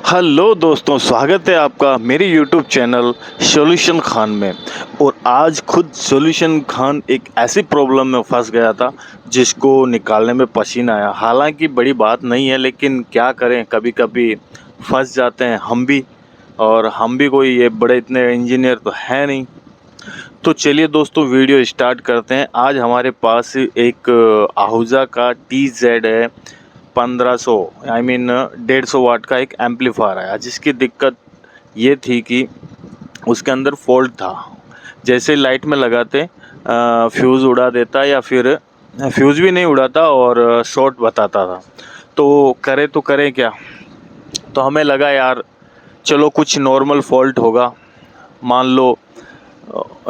Hello दोस्तों, स्वागत है आपका मेरे यूट्यूब चैनल सॉल्यूशन खान में। और आज खुद सॉल्यूशन खान एक ऐसी प्रॉब्लम में फंस गया था जिसको निकालने में पसीना आया। हालांकि बड़ी बात नहीं है, लेकिन क्या करें, कभी कभी फंस जाते हैं हम भी। और हम भी कोई ये बड़े इतने इंजीनियर तो है नहीं। तो चलिए दोस्तों, वीडियो स्टार्ट करते हैं। आज हमारे पास एक आहूजा का TZ है 1500, आई मीन 150 वाट का एक एम्पलीफायर आया, जिसकी दिक्कत ये थी कि उसके अंदर फॉल्ट था। जैसे लाइट में लगाते फ्यूज़ उड़ा देता, या फिर फ्यूज़ भी नहीं उड़ाता और शॉर्ट बताता था। तो करें क्या। तो हमें लगा यार, चलो कुछ नॉर्मल फॉल्ट होगा, मान लो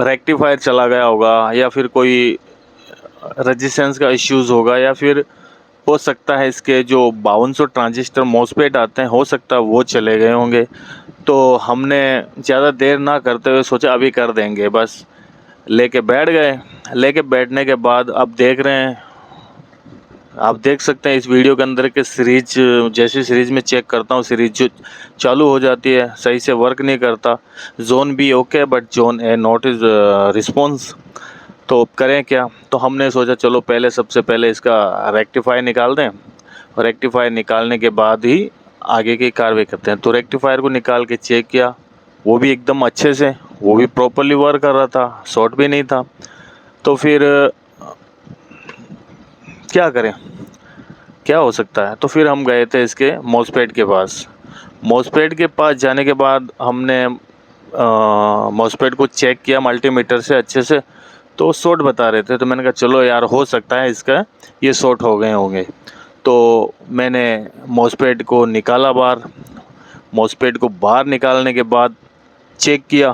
रेक्टिफायर चला गया होगा, या फिर कोई रेजिस्टेंस का इश्यूज़ होगा, या फिर हो सकता है इसके जो 5200 ट्रांजिस्टर मॉसफेट आते हैं, हो सकता है वो चले गए होंगे। तो हमने ज़्यादा देर ना करते हुए सोचा अभी कर देंगे, बस लेके बैठ गए। लेके बैठने के बाद अब देख रहे हैं, आप देख सकते हैं इस वीडियो के अंदर के सीरीज, जैसे सीरीज में चेक करता हूँ, सीरीज जो चालू हो जाती है सही से वर्क नहीं करता। Zone B okay, but zone A not is response. तो करें क्या। तो हमने सोचा चलो पहले, सबसे पहले इसका रेक्टिफायर निकाल दें, और रेक्टिफायर निकालने के बाद ही आगे की कार्रवाई करते हैं। तो रेक्टिफायर को निकाल के चेक किया, वो भी एकदम अच्छे से, वो भी प्रॉपरली वर्क कर रहा था, शॉर्ट भी नहीं था। तो फिर क्या करें, क्या हो सकता है। तो फिर हम गए थे इसके मॉसफेट के पास। मॉसफेट के पास जाने के बाद हमने मॉसफेट को चेक किया मल्टीमीटर से अच्छे से, तो शॉर्ट बता रहे थे। तो मैंने कहा चलो यार, हो सकता है इसका ये शॉर्ट हो गए होंगे। तो मैंने मॉसफेट को निकाला बाहर। मॉसफेट को बाहर निकालने के बाद चेक किया,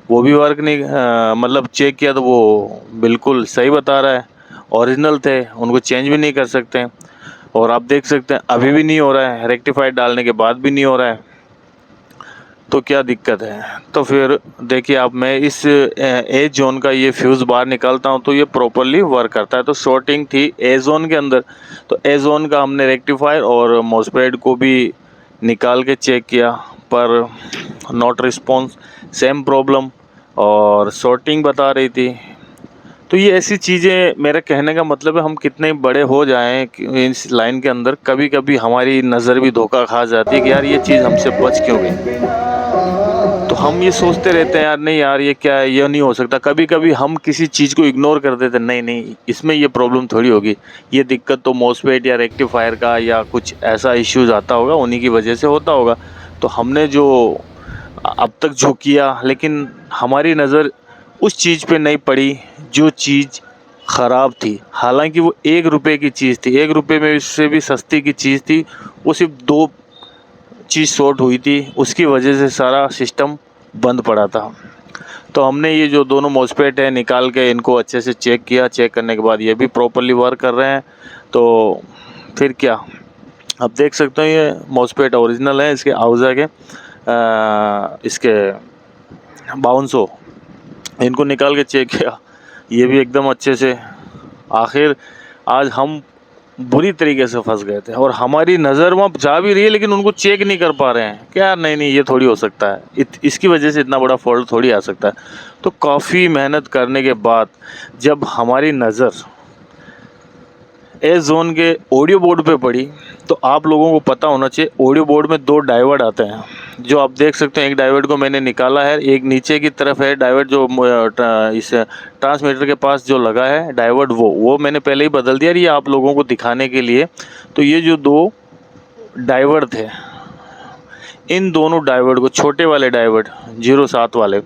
वो भी वर्क नहीं, मतलब चेक किया तो वो बिल्कुल सही बता रहा है, ओरिजिनल थे, उनको चेंज भी नहीं कर सकते। और आप देख सकते हैं अभी भी नहीं हो रहा है, रेक्टिफाइड डालने के बाद भी नहीं हो रहा है। तो क्या दिक्कत है। तो फिर देखिए, आप मैं इस ए जोन का ये फ्यूज़ बाहर निकालता हूँ तो ये प्रॉपरली वर्क करता है। तो शॉर्टिंग थी ए जोन के अंदर। तो ए जोन का हमने रेक्टिफायर और मॉसफेट को भी निकाल के चेक किया, पर नॉट रिस्पॉन्स, सेम प्रॉब्लम, और शॉर्टिंग बता रही थी। तो ये ऐसी चीज़ें, मेरा कहने का मतलब है, हम कितने बड़े हो जाएं कि इस लाइन के अंदर, कभी कभी हमारी नज़र भी धोखा खा जाती है कि यार ये चीज़ हमसे बच क्यों गई। तो हम ये सोचते रहते हैं यार, नहीं यार ये क्या है, ये नहीं हो सकता। कभी कभी हम किसी चीज़ को इग्नोर कर देते हैं, नहीं नहीं इसमें ये प्रॉब्लम थोड़ी होगी, ये दिक्कत तो मॉसफेट या रेक्टिफायर का या कुछ ऐसा इश्यूज आता होगा, उन्हीं की वजह से होता होगा। तो हमने जो अब तक जो किया, लेकिन हमारी नज़र उस चीज़ पे नहीं पड़ी जो चीज़ ख़राब थी। हालांकि वो 1 रुपये की चीज़ थी, 1 रुपये में इससे भी सस्ती की चीज़ थी। वो सिर्फ 2 चीज़ शॉर्ट हुई थी, उसकी वजह से सारा सिस्टम बंद पड़ा था। तो हमने ये जो दोनों मॉसफेट है निकाल के इनको अच्छे से चेक किया। चेक करने के बाद ये भी प्रॉपरली वर्क कर रहे हैं। तो फिर क्या, आप देख सकते हो ये मॉसफेट ओरिजिनल है इसके आउज़ा के, इसके 5200, इनको निकाल के चेक किया, ये भी एकदम अच्छे से। आखिर आज हम बुरी तरीके से फंस गए थे, और हमारी नज़र वहाँ जा भी रही है लेकिन उनको चेक नहीं कर पा रहे हैं कि यार नहीं नहीं ये थोड़ी हो सकता है, इसकी वजह से इतना बड़ा फॉल्ट थोड़ी आ सकता है। तो काफ़ी मेहनत करने के बाद जब हमारी नज़र ए जोन के ऑडियो बोर्ड पे पड़ी, तो आप लोगों को पता होना चाहिए ऑडियो बोर्ड में 2 डायोड आते हैं, जो आप देख सकते हैं। एक डायोड को मैंने निकाला है, एक नीचे की तरफ है डायोड जो इस ट्रांसमीटर के पास जो लगा है डायोड, वो मैंने पहले ही बदल दिया, ये आप लोगों को दिखाने के लिए। तो ये जो 2 डायोड थे, इन दोनों डायोड को, छोटे वाले डायोड 07 वाले,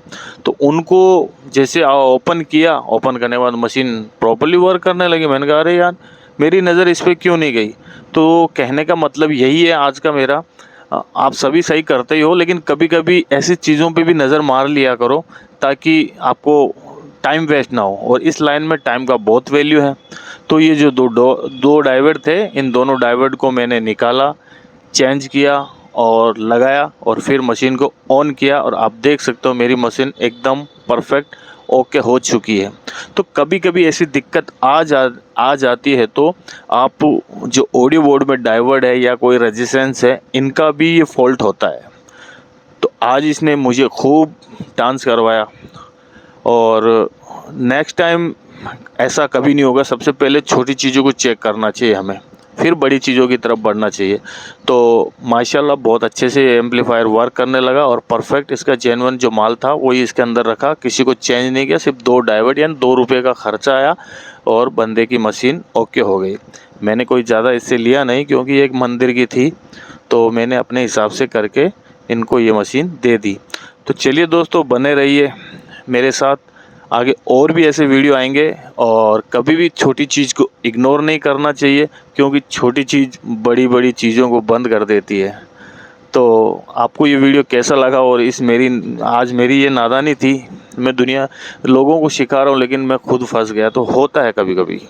तो उनको जैसे ओपन किया, ओपन करने के बाद मशीन प्रॉपर्ली वर्क करने लगी। मैंने कहा अरे यार, मेरी नज़र इस पर क्यों नहीं गई। तो कहने का मतलब यही है आज का मेरा, आप सभी सही करते ही हो, लेकिन कभी कभी ऐसी चीज़ों पे भी नज़र मार लिया करो, ताकि आपको टाइम वेस्ट ना हो। और इस लाइन में टाइम का बहुत वैल्यू है। तो ये जो दो डायोड थे, इन दोनों डायोड को मैंने निकाला, चेंज किया और लगाया, और फिर मशीन को ऑन किया, और आप देख सकते हो मेरी मशीन एकदम परफेक्ट ओके हो चुकी है। तो कभी कभी ऐसी दिक्कत आ जाती है, तो आप जो ऑडियो बोर्ड में डाइवर्ट है या कोई रेजिस्टेंस है, इनका भी ये फॉल्ट होता है। तो आज इसने मुझे खूब डांस करवाया, और नेक्स्ट टाइम ऐसा कभी नहीं होगा। सबसे पहले छोटी चीज़ों को चेक करना चाहिए हमें, फिर बड़ी चीज़ों की तरफ बढ़ना चाहिए। तो माशाल्लाह बहुत अच्छे से एम्पलीफायर वर्क करने लगा, और परफेक्ट इसका जेन्युइन जो माल था वही इसके अंदर रखा, किसी को चेंज नहीं किया। सिर्फ 2 डाइवर्ट यानी 2 रुपये का खर्चा आया, और बंदे की मशीन ओके हो गई। मैंने कोई ज़्यादा इससे लिया नहीं, क्योंकि एक मंदिर की थी, तो मैंने अपने हिसाब से करके इनको ये मशीन दे दी। तो चलिए दोस्तों, बने रहिए मेरे साथ, आगे और भी ऐसे वीडियो आएंगे। और कभी भी छोटी चीज़ को इग्नोर नहीं करना चाहिए, क्योंकि छोटी चीज़ बड़ी बड़ी चीज़ों को बंद कर देती है। तो आपको ये वीडियो कैसा लगा, और आज मेरी ये नादानी थी, मैं दुनिया लोगों को सिखा रहा हूँ लेकिन मैं खुद फंस गया, तो होता है कभी कभी।